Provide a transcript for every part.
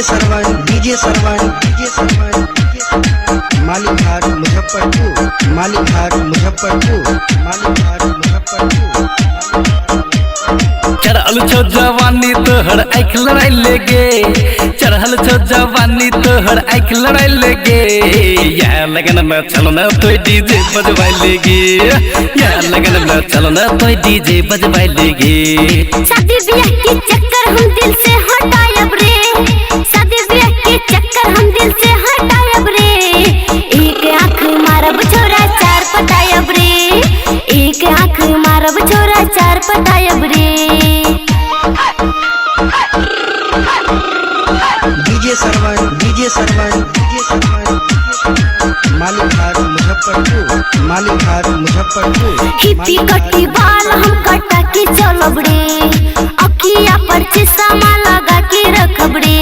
DJ सरवन मालीघाट मुजफ्फरपुर चढ़ल छो जवानी तोहर आँख लड़ाई लेगे, चढ़ल छो जवानी तोहर आँख लड़ाई लेगे। यह लगन में चलना तो डीजे बजवाई लेगी, यह लगन में चलना तो डीजे बजवाई लेगी। शादी ब्याह के चक्कर हम दिल से हटायब रे, शादी ब्याह के चक्कर हम दिल से हटायब रे। एक आँख मारब छोरा चार पटायब रे, एक आँख मारब छोरा चार पटायब रे। डीजे सरवन मालीघाट मुजफ्फरपुर। हिप्पी कट्टी बाल हम कटा के चलब रे, अखिया पर चश्मा लगा के रखब रे,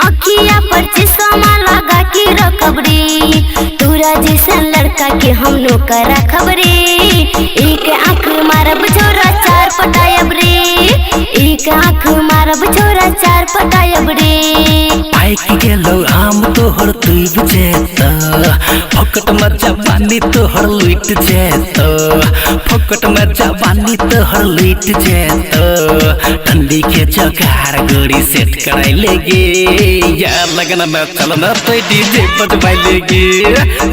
अखिया पर चश्मा लगा के रखब रे। तोरा जैसा लड़का के हम नौकर रखब रे। एक आँख मारब छोरा चार पटायब रे, एक आँख मारब छोरा चार पटायब रे। पाइक गेलो आम तोहर तुब जेत, फकट में जवानी तोहर लुट जेत, फकट में जवानी तोहर लुट जेत। ठंडी के जगार गोरी सेट कराई लेगी, या लगन में चलना तो डीजे बजवाई लेगी,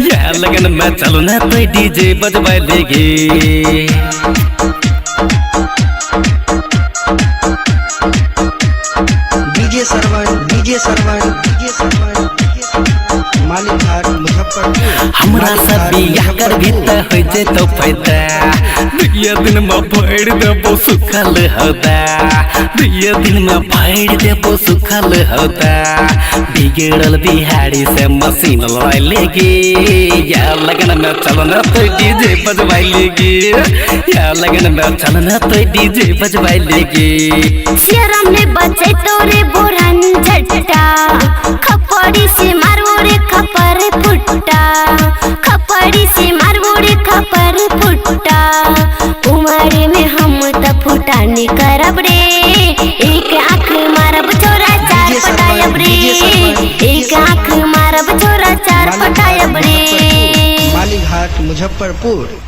या लगन में चलना तो डीजे बजवाई लेगी। डीजे सरवन मालीघाट मुजफ्फरपुर। हमरा सब बियाह कर भी त हो जेतो फायदा, दुइया दिन में भर देबो सुखल होता, दुइया दिन में भर देबो सुखल होता। बिगड़ल बिहारी से मशीन लड़ाई लेगी, या लगन में चलना तो डीजे बजवाई लेगी, या लगन में चलना तो डीजे बजवाई लेगी। शरम ने बचे तोरे बोरन झटटा, खपड़ी से मारो रे खपर फुट्टा, खपड़ी से मारो रे खपर फुट्टा। उमर में हम त फुटानी करब रे, एक आँख मारब छोरा चार पटायब रे, एक आँख मारब छोरा चार पटायब रे। मालीघाट मुजफ्फरपुर।